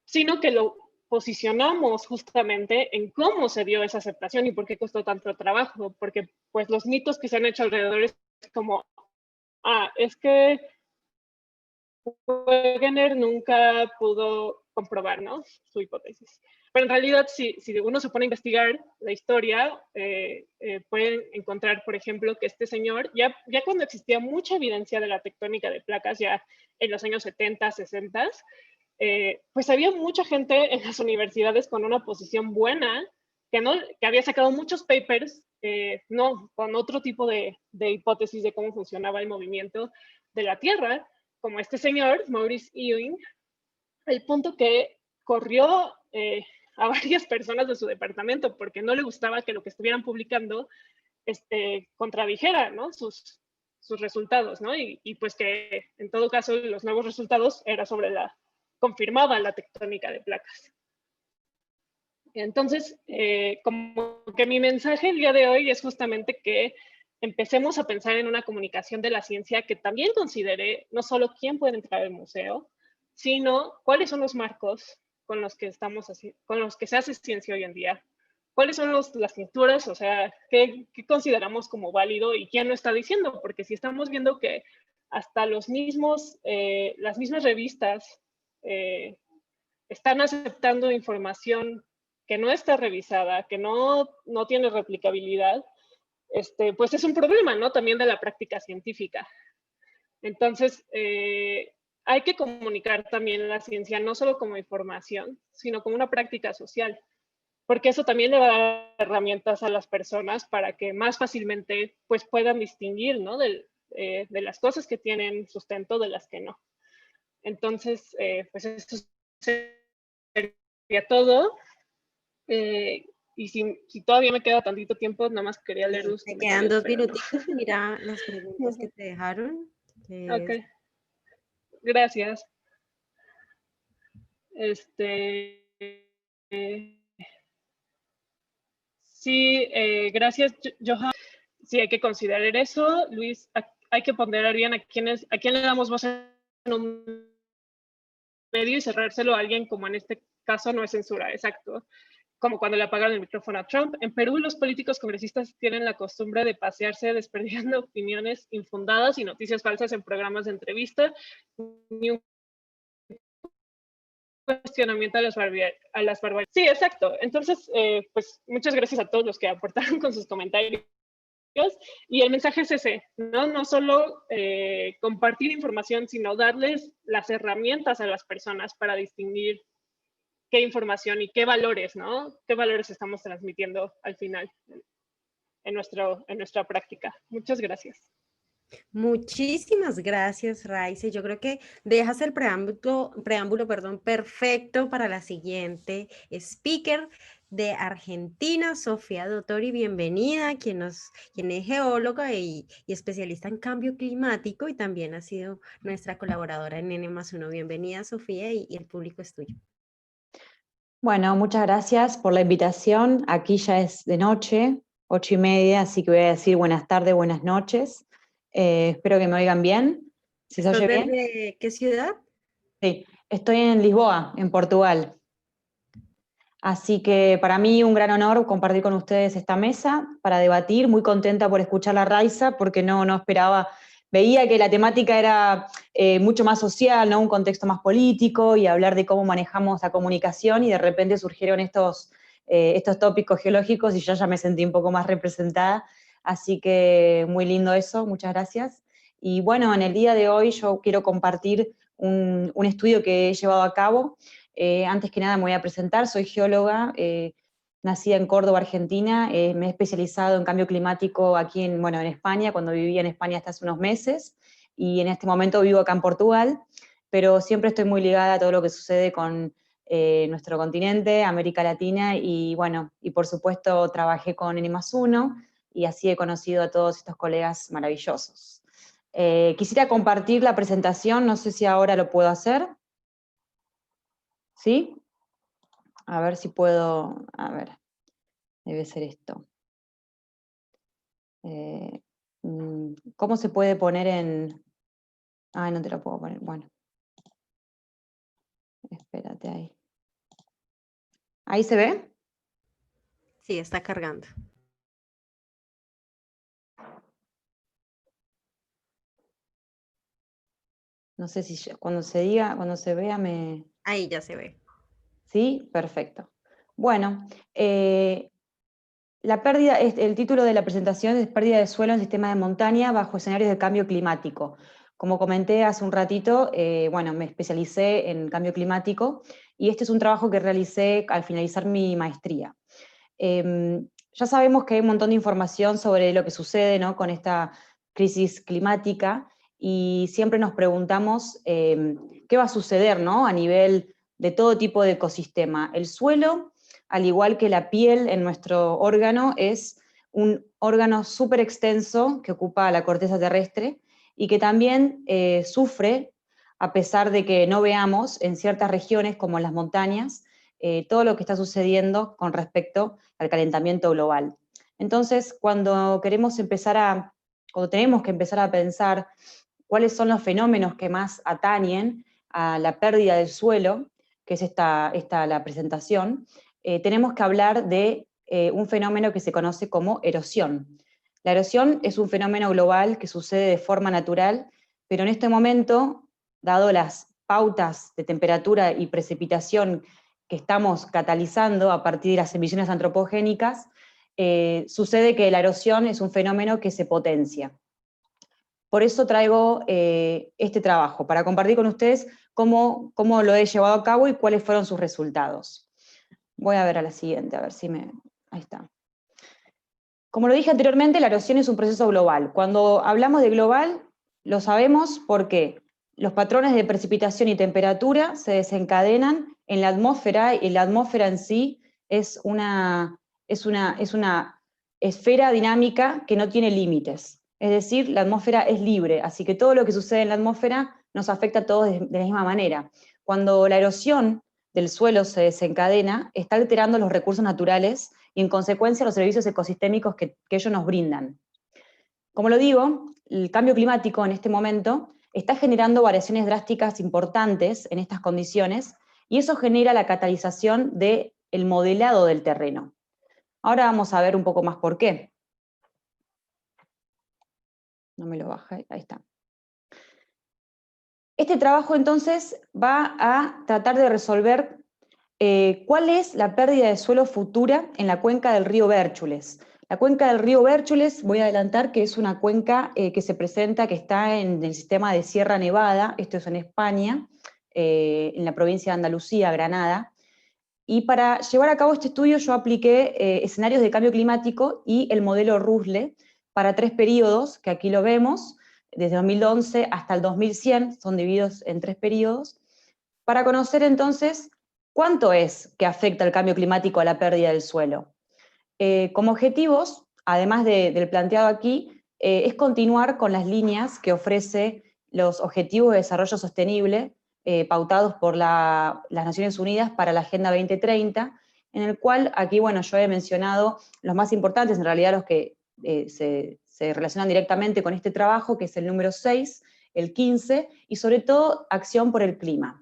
C: sino que lo posicionamos justamente en cómo se dio esa aceptación y por qué costó tanto trabajo, porque pues los mitos que se han hecho alrededor es como, es que Wegener nunca pudo comprobar, ¿no?, su hipótesis. Pero en realidad, si uno se pone a investigar la historia, pueden encontrar, por ejemplo, que este señor, ya cuando existía mucha evidencia de la tectónica de placas, ya en los años 70, 60, pues había mucha gente en las universidades con una posición buena, que había sacado muchos papers, no, con otro tipo de hipótesis de cómo funcionaba el movimiento de la Tierra, como este señor, Maurice Ewing, el punto que corrió a varias personas de su departamento porque no le gustaba que lo que estuvieran publicando contradijera, ¿no?, sus resultados, ¿no? Y pues que en todo caso los nuevos resultados era confirmaba la tectónica de placas. Entonces, como que mi mensaje el día de hoy es justamente que empecemos a pensar en una comunicación de la ciencia que también considere no solo quién puede entrar al museo, sino cuáles son los marcos con los que se hace ciencia hoy en día, cuáles son las lecturas, o sea, qué consideramos como válido y quién lo está diciendo, porque si estamos viendo que hasta las mismas revistas están aceptando información que no está revisada, que no tiene replicabilidad, pues es un problema, ¿no?, también de la práctica científica. Entonces, hay que comunicar también la ciencia no solo como información, sino como una práctica social, porque eso también le va a dar herramientas a las personas para que más fácilmente pues, puedan distinguir, ¿no?, de las cosas que tienen sustento de las que no. Entonces, pues eso sería todo. Y si todavía me queda tantito tiempo, nada más quería leer los
A: Te quedan 2 minutitos, mira las preguntas que te dejaron.
C: Ok, gracias. Sí, gracias, Johan. Sí, hay que considerar eso. Luis, hay que ponderar bien a quién le damos voz en un medio y cerrárselo a alguien, como en este caso no es censura, exacto. Como cuando le apagaron el micrófono a Trump. En Perú, los políticos congresistas tienen la costumbre de pasearse desperdigando opiniones infundadas y noticias falsas en programas de entrevista, ni un cuestionamiento a las barbaridades. Sí, exacto. Entonces, pues muchas gracias a todos los que aportaron con sus comentarios. Y el mensaje es ese, ¿no? No solo compartir información, sino darles las herramientas a las personas para distinguir qué información y qué valores, ¿no? Qué valores estamos transmitiendo al final en nuestra práctica. Muchas gracias.
A: Muchísimas gracias, Raice. Yo creo que dejas el preámbulo, perfecto para la siguiente speaker de Argentina, Sofía Dottori. Bienvenida, quien es geóloga y especialista en cambio climático y también ha sido nuestra colaboradora en N+1. Bienvenida, Sofía, y el público es tuyo.
D: Bueno, muchas gracias por la invitación. Aquí ya es de noche, 8:30, así que voy a decir buenas tardes, buenas noches. Espero que me oigan bien. ¿Se oye bien?
A: ¿Desde qué ciudad?
D: Sí, estoy en Lisboa, en Portugal. Así que para mí un gran honor compartir con ustedes esta mesa para debatir. Muy contenta por escuchar a Raiza, porque no esperaba, veía que la temática era mucho más social, ¿no? Un contexto más político y hablar de cómo manejamos la comunicación, y de repente surgieron estos tópicos geológicos y yo ya me sentí un poco más representada. Así que muy lindo eso, muchas gracias. Y bueno, en el día de hoy yo quiero compartir un estudio que he llevado a cabo. Antes que nada me voy a presentar, soy geóloga, nacida en Córdoba, Argentina, me he especializado en cambio climático aquí en España, cuando vivía en España hasta hace unos meses, y en este momento vivo acá en Portugal, pero siempre estoy muy ligada a todo lo que sucede con nuestro continente, América Latina, y bueno, y por supuesto trabajé con N+1, y así he conocido a todos estos colegas maravillosos. Quisiera compartir la presentación, no sé si ahora lo puedo hacer. ¿Sí? A ver si puedo, a ver, debe ser esto. ¿Cómo se puede poner en...? Ay, no te lo puedo poner, bueno. Espérate ahí. ¿Ahí se ve?
A: Sí, está cargando.
D: No sé si cuando se diga, cuando se vea me...
A: Ahí ya se ve.
D: ¿Sí? Perfecto. Bueno, la pérdida, el título de la presentación es Pérdida de suelo en sistema de montaña bajo escenarios de cambio climático. Como comenté hace un ratito, bueno, me especialicé en cambio climático y este es un trabajo que realicé al finalizar mi maestría. Ya sabemos que hay un montón de información sobre lo que sucede, ¿no?, con esta crisis climática y siempre nos preguntamos qué va a suceder, ¿no?, a nivel de todo tipo de ecosistema. El suelo, al igual que la piel en nuestro órgano, es un órgano súper extenso que ocupa la corteza terrestre y que también sufre, a pesar de que no veamos en ciertas regiones como en las montañas, todo lo que está sucediendo con respecto al calentamiento global. Entonces, cuando tenemos que empezar a pensar cuáles son los fenómenos que más atañen a la pérdida del suelo, que es la presentación, tenemos que hablar de un fenómeno que se conoce como erosión. La erosión es un fenómeno global que sucede de forma natural, pero en este momento, dado las pautas de temperatura y precipitación que estamos catalizando a partir de las emisiones antropogénicas, sucede que la erosión es un fenómeno que se potencia. Por eso traigo este trabajo, para compartir con ustedes cómo lo he llevado a cabo y cuáles fueron sus resultados. Voy a ver a la siguiente, a ver si me... Ahí está. Como lo dije anteriormente, la erosión es un proceso global. Cuando hablamos de global, lo sabemos porque los patrones de precipitación y temperatura se desencadenan en la atmósfera, y la atmósfera en sí es una esfera dinámica que no tiene límites. Es decir, la atmósfera es libre, así que todo lo que sucede en la atmósfera nos afecta a todos de la misma manera. Cuando la erosión del suelo se desencadena, está alterando los recursos naturales y en consecuencia los servicios ecosistémicos que ellos nos brindan. Como lo digo, el cambio climático en este momento está generando variaciones drásticas importantes en estas condiciones y eso genera la catalización del modelado del terreno. Ahora vamos a ver un poco más por qué. No me lo baje, ahí está. Este trabajo entonces va a tratar de resolver cuál es la pérdida de suelo futura en la cuenca del río Bérchules. La cuenca del río Bérchules, voy a adelantar que es una cuenca que se presenta, que está en el sistema de Sierra Nevada, esto es en España, en la provincia de Andalucía, Granada. Y para llevar a cabo este estudio yo apliqué escenarios de cambio climático y el modelo RUSLE para 3 periodos, que aquí lo vemos, desde 2011 hasta el 2100, son divididos en 3 periodos, para conocer entonces cuánto es que afecta el cambio climático a la pérdida del suelo. Como objetivos, además del planteado aquí, es continuar con las líneas que ofrece los Objetivos de Desarrollo Sostenible, pautados por las Naciones Unidas para la Agenda 2030, en el cual aquí, bueno, yo he mencionado los más importantes, en realidad los que se relacionan directamente con este trabajo, que es el número 6, el 15, y sobre todo acción por el clima.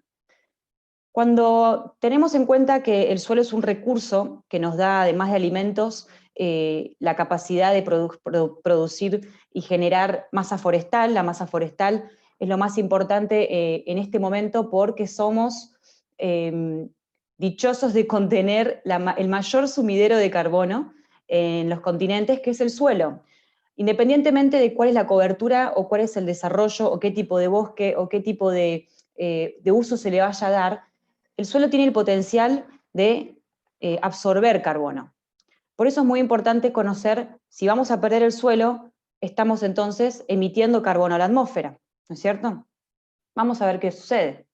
D: Cuando tenemos en cuenta que el suelo es un recurso que nos da, además de alimentos, la capacidad de producir y generar masa forestal, la masa forestal es lo más importante en este momento porque somos dichosos de contener el mayor sumidero de carbono en los continentes, que es el suelo. Independientemente de cuál es la cobertura o cuál es el desarrollo o qué tipo de bosque o qué tipo de uso se le vaya a dar, el suelo tiene el potencial de absorber carbono. Por eso es muy importante conocer, si vamos a perder el suelo, estamos entonces emitiendo carbono a la atmósfera, ¿no es cierto? Vamos a ver qué sucede.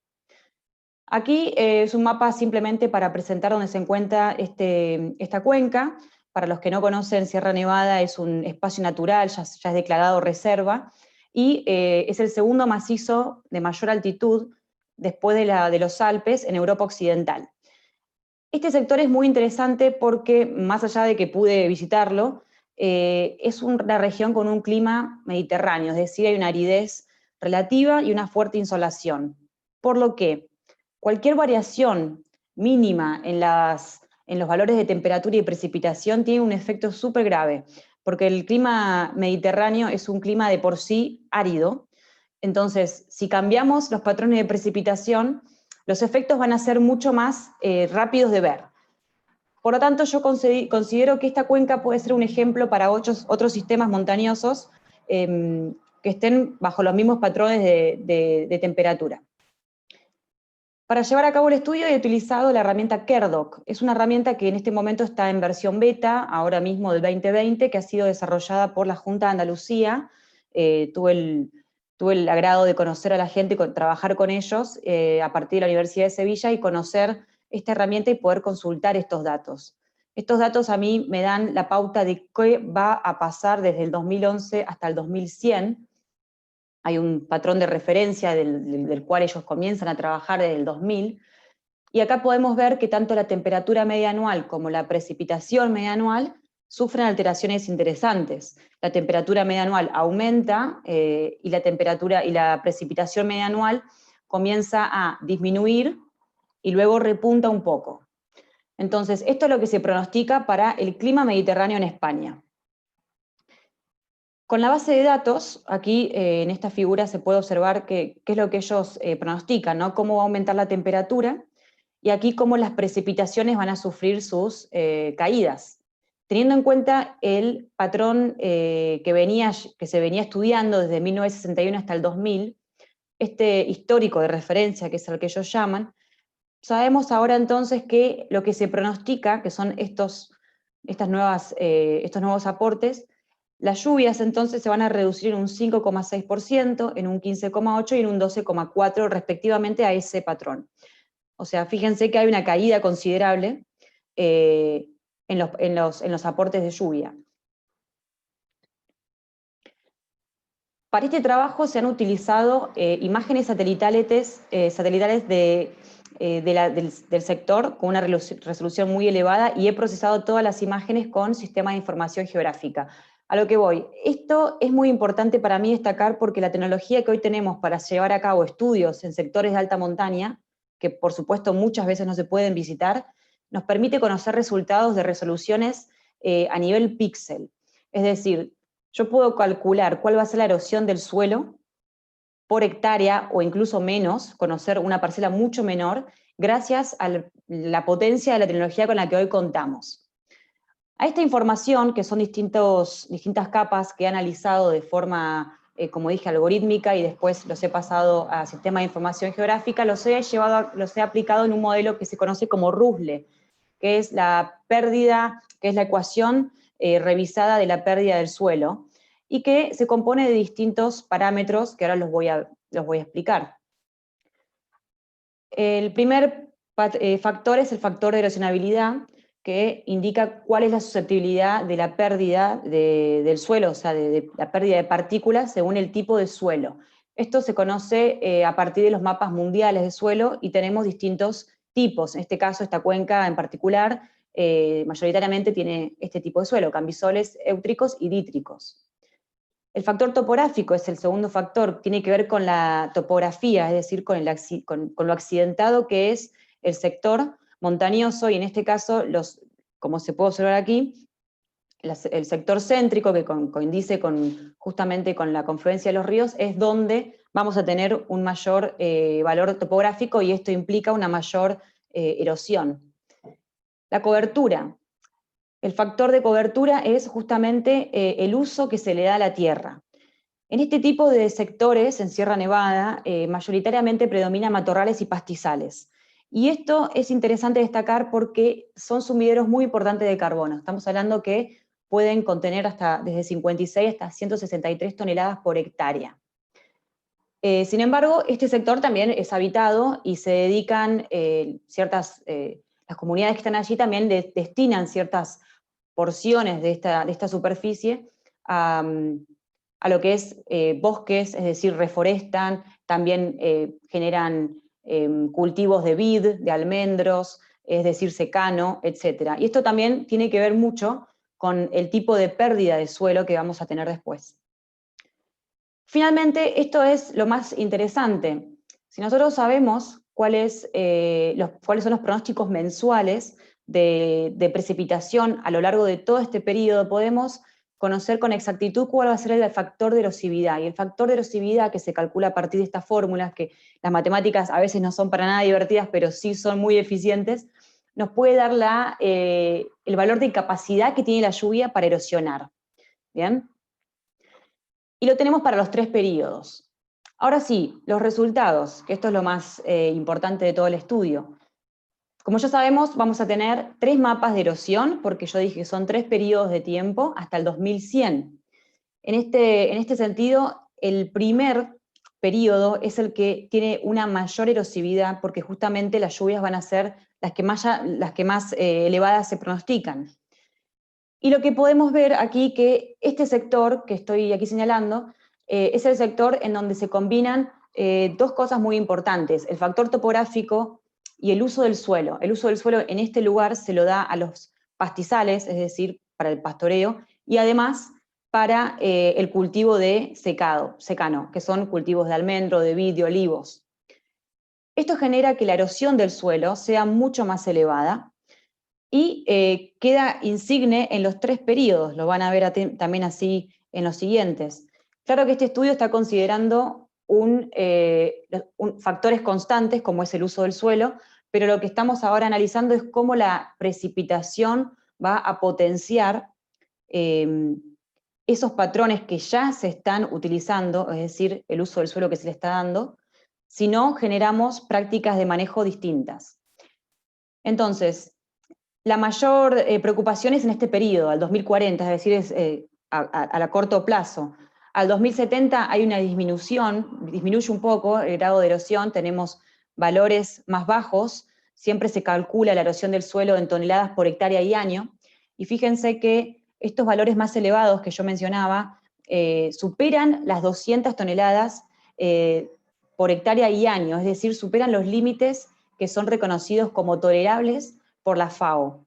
D: Aquí es un mapa simplemente para presentar dónde se encuentra esta cuenca. Para los que no conocen, Sierra Nevada es un espacio natural, ya es declarado reserva, y es el segundo macizo de mayor altitud después de los Alpes en Europa Occidental. Este sector es muy interesante porque, más allá de que pude visitarlo, es una región con un clima mediterráneo, es decir, hay una aridez relativa y una fuerte insolación. Por lo que cualquier variación mínima en los valores de temperatura y precipitación tiene un efecto súper grave, porque el clima mediterráneo es un clima de por sí árido. Entonces, si cambiamos los patrones de precipitación, los efectos van a ser mucho más rápidos de ver. Por lo tanto, yo considero que esta cuenca puede ser un ejemplo para otros sistemas montañosos que estén bajo los mismos patrones de temperatura. Para llevar a cabo el estudio he utilizado la herramienta KERDOC. Es una herramienta que en este momento está en versión beta, ahora mismo del 2020, que ha sido desarrollada por la Junta de Andalucía. Tuve el agrado de conocer a la gente y trabajar con ellos a partir de la Universidad de Sevilla y conocer esta herramienta y poder consultar estos datos. Estos datos a mí me dan la pauta de qué va a pasar desde el 2011 hasta el 2100. Hay un patrón de referencia del cual ellos comienzan a trabajar desde el 2000, y acá podemos ver que tanto la temperatura media anual como la precipitación media anual sufren alteraciones interesantes. La temperatura media anual aumenta y la temperatura y la precipitación media anual comienza a disminuir y luego repunta un poco. Entonces, esto es lo que se pronostica para el clima mediterráneo en España. Con la base de datos, aquí en esta figura se puede observar qué es lo que ellos pronostican, ¿no? Cómo va a aumentar la temperatura, y aquí cómo las precipitaciones van a sufrir sus caídas. Teniendo en cuenta el patrón que se venía estudiando desde 1961 hasta el 2000, este histórico de referencia, que es el que ellos llaman, sabemos ahora entonces que lo que se pronostica, que son estos nuevos aportes, las lluvias entonces se van a reducir en un 5,6%, en un 15,8% y en un 12,4% respectivamente a ese patrón. O sea, fíjense que hay una caída considerable en los aportes de lluvia. Para este trabajo se han utilizado imágenes satelitales del sector con una resolución muy elevada, y he procesado todas las imágenes con sistemas de información geográfica. A lo que voy, esto es muy importante para mí destacar porque la tecnología que hoy tenemos para llevar a cabo estudios en sectores de alta montaña, que por supuesto muchas veces no se pueden visitar, nos permite conocer resultados de resoluciones a nivel píxel. Es decir, yo puedo calcular cuál va a ser la erosión del suelo por hectárea o incluso menos, conocer una parcela mucho menor, gracias a la potencia de la tecnología con la que hoy contamos. A esta información, que son distintas capas que he analizado de forma, como dije, algorítmica, y después los he pasado a sistemas de información geográfica, los he aplicado en un modelo que se conoce como RUSLE, que es la ecuación revisada de la pérdida del suelo, y que se compone de distintos parámetros que ahora los voy a explicar. El primer factor es el factor de erosionabilidad, que indica cuál es la susceptibilidad de la pérdida del suelo, o sea, de la pérdida de partículas según el tipo de suelo. Esto se conoce a partir de los mapas mundiales de suelo, y tenemos distintos tipos. En este caso, esta cuenca en particular, mayoritariamente tiene este tipo de suelo: cambisoles, éutricos y dítricos. El factor topográfico es el segundo factor, tiene que ver con la topografía, es decir, con lo accidentado que es el sector montañoso, y en este caso, como se puede observar aquí, el sector céntrico, que coincide justamente con la confluencia de los ríos, es donde vamos a tener un mayor valor topográfico, y esto implica una mayor erosión. La cobertura. El factor de cobertura es justamente el uso que se le da a la tierra. En este tipo de sectores, en Sierra Nevada, mayoritariamente predominan matorrales y pastizales. Y esto es interesante destacar porque son sumideros muy importantes de carbono. Estamos hablando que pueden contener desde 56 hasta 163 toneladas por hectárea. Sin embargo, este sector también es habitado y se dedican las comunidades que están allí también destinan ciertas porciones de esta superficie a lo que es bosques, es decir, reforestan, también generan cultivos de vid, de almendros, es decir, secano, etc. Y esto también tiene que ver mucho con el tipo de pérdida de suelo que vamos a tener después. Finalmente, esto es lo más interesante. Si nosotros sabemos cuáles son los pronósticos mensuales de precipitación a lo largo de todo este periodo, podemos conocer con exactitud cuál va a ser el factor de erosividad. Y el factor de erosividad que se calcula a partir de estas fórmulas, que las matemáticas a veces no son para nada divertidas, pero sí son muy eficientes, nos puede dar el valor de capacidad que tiene la lluvia para erosionar. ¿Bien? Y lo tenemos para los 3 periodos. Ahora sí, los resultados, que esto es lo más importante de todo el estudio. Como ya sabemos, vamos a tener 3 mapas de erosión, porque yo dije que son 3 periodos de tiempo hasta el 2100. En este sentido, el primer periodo es el que tiene una mayor erosividad, porque justamente las lluvias van a ser las que más elevadas se pronostican. Y lo que podemos ver aquí que este sector que estoy aquí señalando es el sector en donde se combinan 2 cosas muy importantes, el factor topográfico y el uso del suelo. El uso del suelo en este lugar se lo da a los pastizales, es decir, para el pastoreo, y además para el cultivo de secano, que son cultivos de almendro, de vid, de olivos. Esto genera que la erosión del suelo sea mucho más elevada, y queda insigne en los 3 periodos, lo van a ver también así en los siguientes. Claro que este estudio está considerando factores constantes, como es el uso del suelo, pero lo que estamos ahora analizando es cómo la precipitación va a potenciar esos patrones que ya se están utilizando, es decir, el uso del suelo que se le está dando, si no generamos prácticas de manejo distintas. Entonces, la mayor preocupación es en este periodo, al 2040, es decir, es a corto plazo. Al 2070 hay una disminución, disminuye un poco el grado de erosión, tenemos valores más bajos, siempre se calcula la erosión del suelo en toneladas por hectárea y año, y fíjense que estos valores más elevados que yo mencionaba superan las 200 toneladas por hectárea y año, es decir, superan los límites que son reconocidos como tolerables por la FAO.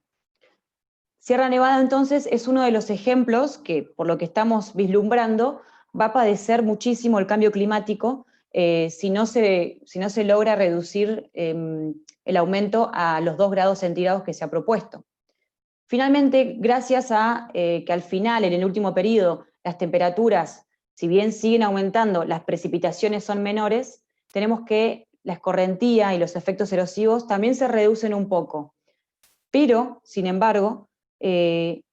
D: Sierra Nevada, entonces, es uno de los ejemplos que, por lo que estamos vislumbrando, va a padecer muchísimo el cambio climático si no se logra reducir el aumento a los 2 grados centígrados que se ha propuesto. Finalmente, gracias a que al final, en el último periodo, las temperaturas, si bien siguen aumentando, las precipitaciones son menores, tenemos que la escorrentía y los efectos erosivos también se reducen un poco. Pero, sin embargo, el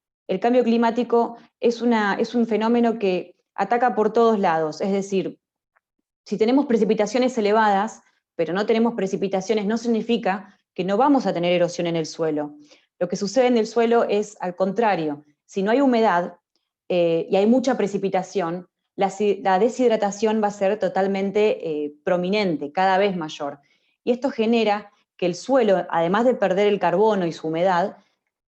D: cambio climático es un fenómeno que ataca por todos lados, es decir, si tenemos precipitaciones elevadas, pero no tenemos precipitaciones, no significa que no vamos a tener erosión en el suelo. Lo que sucede en el suelo es al contrario, si no hay humedad y hay mucha precipitación, la deshidratación va a ser totalmente prominente, cada vez mayor. Y esto genera que el suelo, además de perder el carbono y su humedad,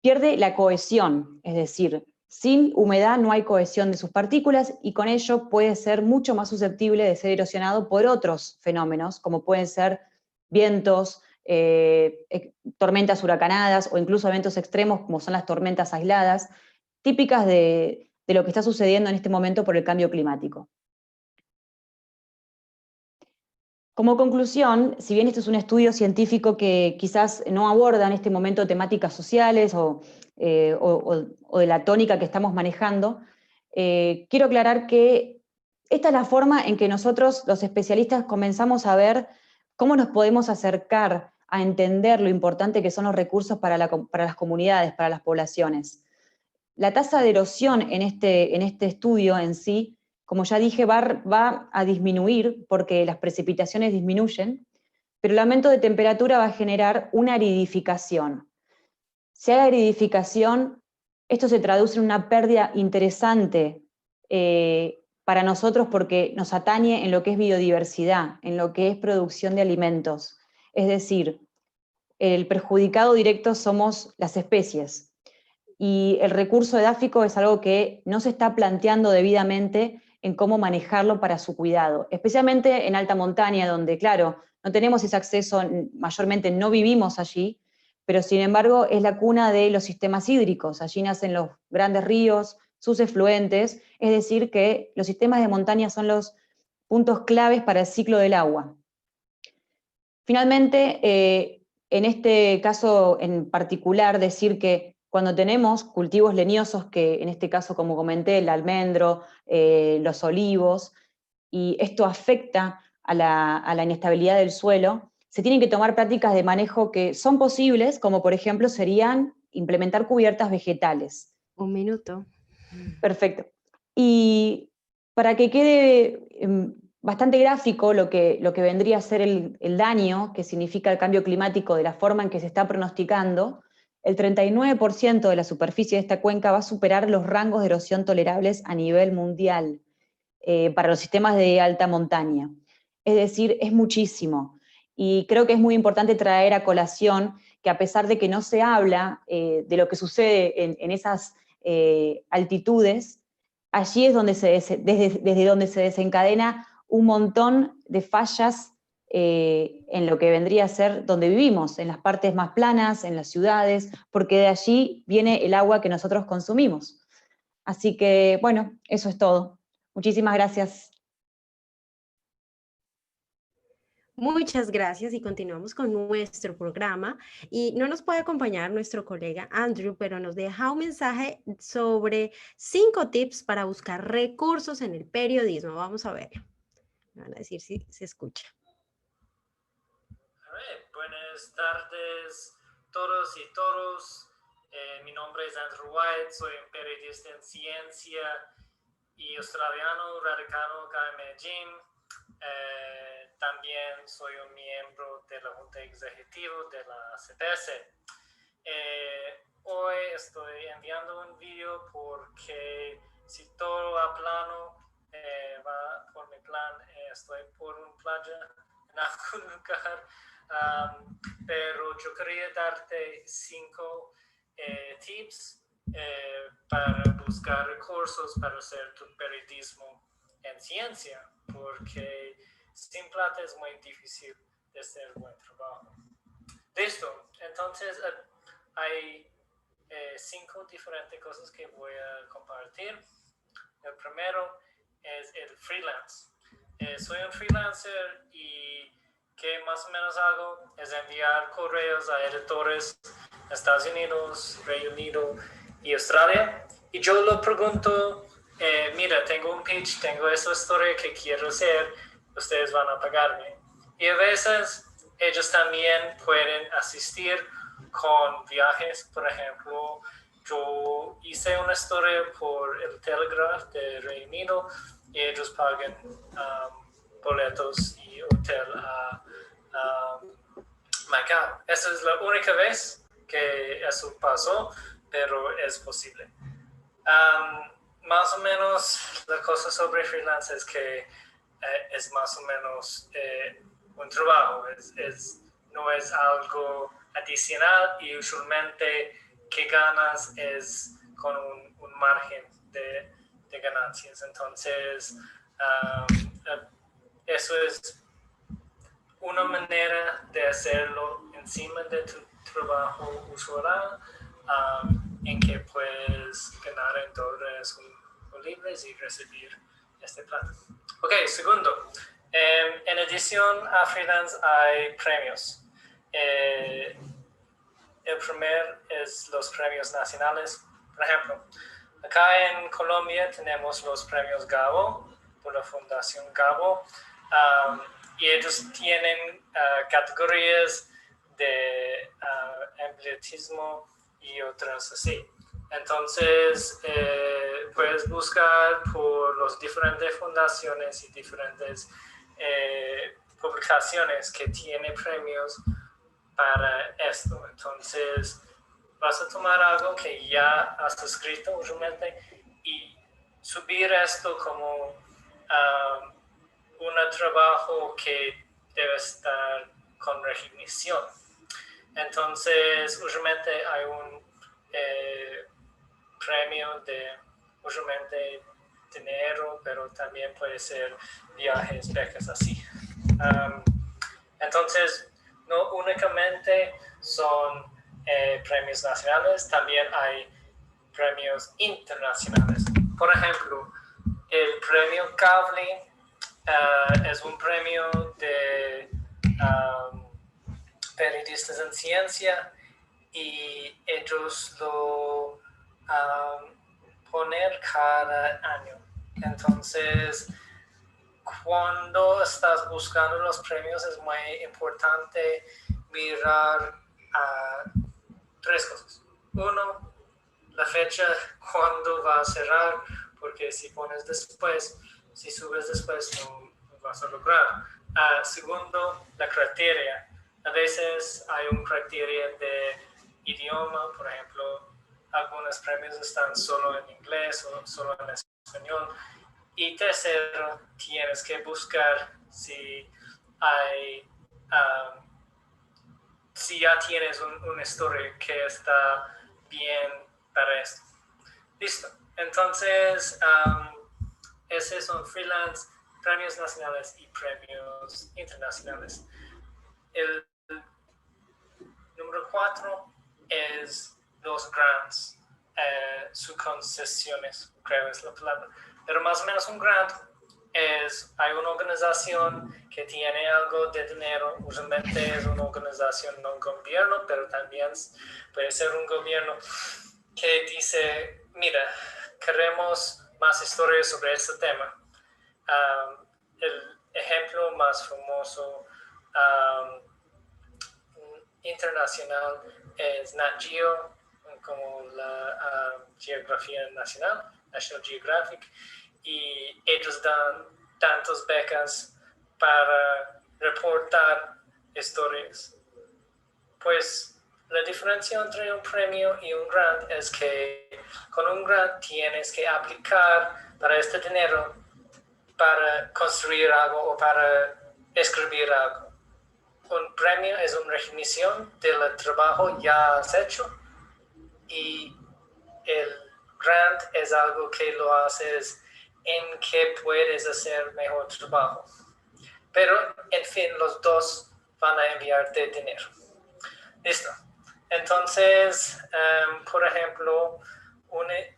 D: pierde la cohesión, es decir, sin humedad no hay cohesión de sus partículas y con ello puede ser mucho más susceptible de ser erosionado por otros fenómenos, como pueden ser vientos, tormentas huracanadas o incluso eventos extremos como son las tormentas aisladas, típicas de lo que está sucediendo en este momento por el cambio climático. Como conclusión, si bien esto es un estudio científico que quizás no aborda en este momento temáticas sociales o de la tónica que estamos manejando, quiero aclarar que esta es la forma en que nosotros, los especialistas, comenzamos a ver cómo nos podemos acercar a entender lo importante que son los recursos para las comunidades, para las poblaciones. La tasa de erosión en este estudio en sí, como ya dije, va a disminuir porque las precipitaciones disminuyen, pero el aumento de temperatura va a generar una aridificación. Si hay aridificación, esto se traduce en una pérdida interesante para nosotros porque nos atañe en lo que es biodiversidad, en lo que es producción de alimentos. Es decir, el perjudicado directo somos las especies. Y el recurso edáfico es algo que no se está planteando debidamente en cómo manejarlo para su cuidado, especialmente en alta montaña, donde, claro, no tenemos ese acceso, mayormente no vivimos allí, pero sin embargo es la cuna de los sistemas hídricos. Allí nacen los grandes ríos, sus efluentes, es decir, que los sistemas de montaña son los puntos claves para el ciclo del agua. Finalmente, en este caso en particular, decir que cuando tenemos cultivos leñosos, que en este caso, como comenté, el almendro, los olivos, y esto afecta a la inestabilidad del suelo, se tienen que tomar prácticas de manejo que son posibles, como por ejemplo serían implementar cubiertas vegetales.
A: Un minuto.
D: Perfecto. Y para que quede bastante gráfico lo que vendría a ser el daño que significa el cambio climático de la forma en que se está pronosticando, el 39% de la superficie de esta cuenca va a superar los rangos de erosión tolerables a nivel mundial para los sistemas de alta montaña. Es decir, es muchísimo. Y creo que es muy importante traer a colación que a pesar de que no se habla de lo que sucede en esas altitudes, allí es donde desde donde se desencadena un montón de fallas en lo que vendría a ser donde vivimos, en las partes más planas, en las ciudades, porque de allí viene el agua que nosotros consumimos. Así que, bueno, eso es todo. Muchísimas gracias.
A: Muchas gracias y continuamos con nuestro programa. Y no nos puede acompañar nuestro colega Andrew, pero nos deja un mensaje sobre 5 tips para buscar recursos en el periodismo. Vamos a ver. Me van a decir si se escucha.
E: Buenas tardes todos y todos. Mi nombre es Andrew White, soy un periodista en ciencia y australiano radicado acá en Medellín. También soy un miembro de la Junta Ejecutiva de la CPS. Hoy estoy enviando un video porque si todo va plano, va por mi plan, estoy por un playa en algún lugar, pero yo quería darte 5 tips para buscar recursos para hacer tu periodismo en ciencia, porque sin plata es muy difícil de hacer buen trabajo. Listo, entonces hay 5 diferentes cosas que voy a compartir. El primero es el freelance. Soy un freelancer y que más o menos hago es enviar correos a editores de Estados Unidos, Reino Unido y Australia. Y yo lo pregunto, mira, tengo un pitch, tengo esta historia que quiero hacer, ustedes van a pagarme. Y a veces ellos también pueden asistir con viajes. Por ejemplo, yo hice una historia por el Telegraph de Reino Unido y ellos pagan boletos y hotel a Macao. Esa es la única vez que eso pasó, pero es posible. Más o menos la cosa sobre freelance es que es más o menos un trabajo, no es algo adicional y usualmente que ganas es con un margen de ganancias. Entonces, eso es una manera de hacerlo encima de tu trabajo usual, en que puedes ganar en dólares libres y recibir este plan. Ok, segundo, en adición a freelance hay premios. El primer es los premios nacionales. Por ejemplo, acá en Colombia tenemos los premios Gabo por la Fundación Gabo, y ellos tienen categorías de empleatismo y otras así. Entonces, puedes buscar por las diferentes fundaciones y diferentes publicaciones que tienen premios para esto. Entonces, vas a tomar algo que ya has escrito usualmente y subir esto como un trabajo que debe estar con recognición. Entonces, usualmente hay un premio de usualmente dinero, pero también puede ser viajes, becas, así. Entonces, no únicamente son premios nacionales, también hay premios internacionales. Por ejemplo, el premio Kavli es un premio de periodistas en ciencia y ellos lo ponen cada año. Entonces, cuando estás buscando los premios es muy importante mirar tres cosas. Uno, la fecha, cuándo va a cerrar, porque si pones después, si subes después, no vas a lograr. Segundo, la criteria. A veces hay un criteria de idioma, por ejemplo, algunos premios están solo en inglés o solo en español. Y tercero, tienes que buscar si hay, si ya tienes una historia que está bien para esto. Listo. Entonces, esos son freelance, premios nacionales y premios internacionales. El número 4 es los grants, subconcesiones, creo es la palabra. Pero más o menos un grant hay una organización que tiene algo de dinero, usualmente es una organización no gobierno, pero también puede ser un gobierno que dice, mira, queremos más historias sobre este tema. El ejemplo más famoso internacional es Nat Geo, como la Geografía Nacional, National Geographic, y ellos dan tantas becas para reportar historias. Pues la diferencia entre un premio y un grant es que con un grant tienes que aplicar para este dinero para construir algo o para escribir algo. Un premio es una recognición del trabajo ya has hecho y el grant es algo que lo haces en que puedes hacer mejor trabajo. Pero, en fin, los dos van a enviarte dinero. Listo. Entonces, por ejemplo,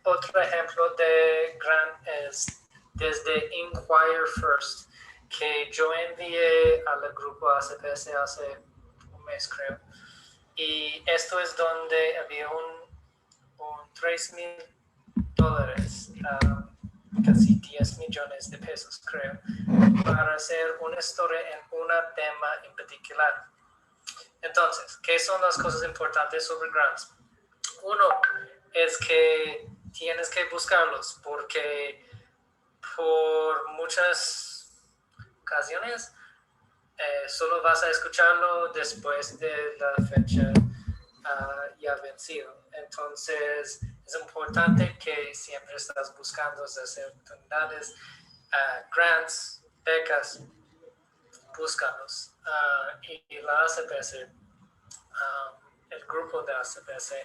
E: otro ejemplo de grant es desde Inquire First, que yo envié al grupo ACPS hace un mes, creo. Y esto es donde había un $3,000, casi 10 millones de pesos, creo, para hacer una historia en un tema en particular. Entonces, ¿qué son las cosas importantes sobre grants? Uno es que tienes que buscarlos porque por muchas ocasiones solo vas a escucharlo después de la fecha ya vencido. Entonces, es importante que siempre estás buscando esas oportunidades, grants, becas, búscalos. Y la ACPS, el grupo de ACPS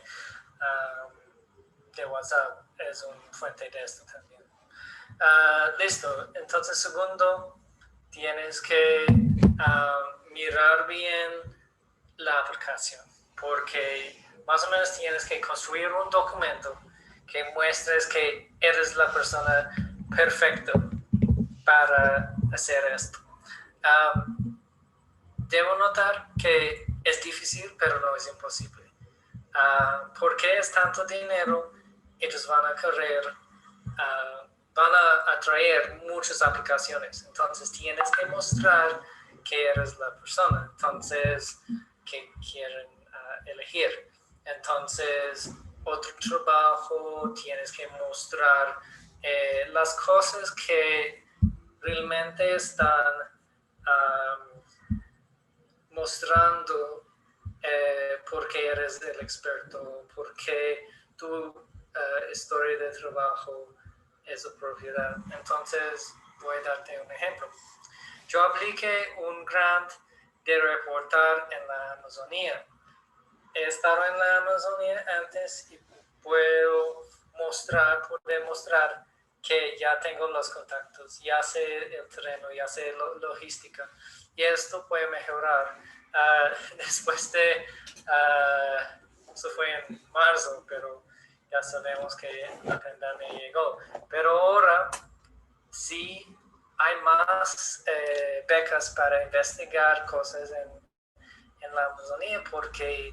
E: de WhatsApp es una fuente de esto también. Listo. Entonces, segundo, tienes que mirar bien la aplicación, porque más o menos tienes que construir un documento que muestres que eres la persona perfecta para hacer esto. Debo notar que es difícil, pero no es imposible. Porque es tanto dinero, ellos van a querer, van a atraer muchas aplicaciones. Entonces tienes que mostrar que eres la persona. Entonces, que quieren elegir. Entonces, otro trabajo, tienes que mostrar las cosas que realmente están mostrando por qué eres el experto, por qué tu historia de trabajo es de propiedad. Entonces, voy a darte un ejemplo. Yo apliqué un grant de reportar en la Amazonía. He estado en la Amazonía antes y puedo demostrar que ya tengo los contactos, ya sé el terreno, ya sé logística. Y esto puede mejorar. Después de, eso fue en marzo, pero ya sabemos que la pandemia llegó. Pero ahora sí hay más becas para investigar cosas en la Amazonía porque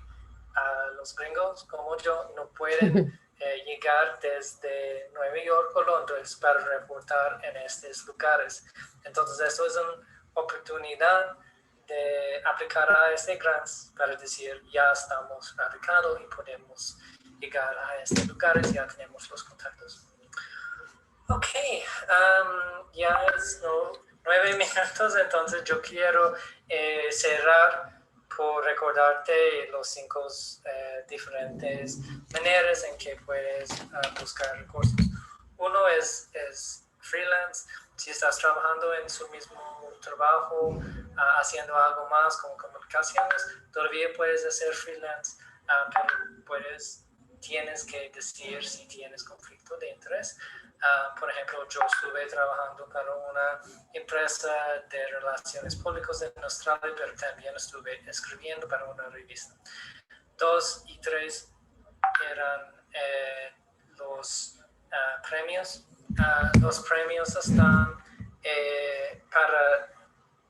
E: los gringos como yo no pueden llegar desde Nueva York o Londres para reportar en estos lugares. Entonces, esto es una oportunidad de aplicar a este grants para decir, ya estamos aplicando y podemos llegar a estos lugares, ya tenemos los contactos. Ok, ya es 9 minutos, entonces yo quiero cerrar por recordarte los 5 diferentes maneras en que puedes buscar recursos. Uno es freelance. Si estás trabajando en su mismo trabajo, haciendo algo más como comunicaciones, todavía puedes hacer freelance, pero tienes que decir si tienes conflicto de interés. Por ejemplo, yo estuve trabajando para una empresa de relaciones públicas en Australia, pero también estuve escribiendo para una revista. 2 y 3 eran los premios. Los premios están para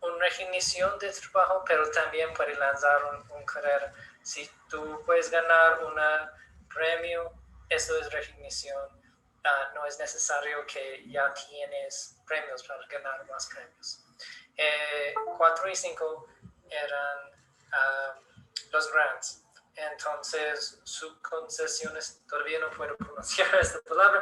E: una recognición de trabajo, pero también para lanzar una carrera. Si tú puedes ganar un premio, eso es recognición. No es necesario que ya tienes premios para ganar más premios. 4 y 5 eran los grants. Entonces, subconcesiones, todavía no puedo pronunciar esta palabra.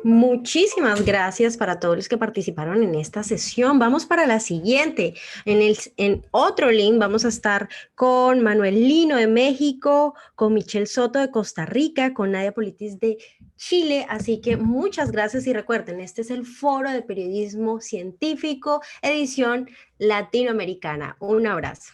A: Muchísimas gracias para todos los que participaron en esta sesión. Vamos para la siguiente. En otro link vamos a estar con Manuel Lino de México, con Michelle Soto de Costa Rica, con Nadia Politis de Chile. Así que muchas gracias y recuerden, este es el Foro de Periodismo Científico, edición latinoamericana. Un abrazo.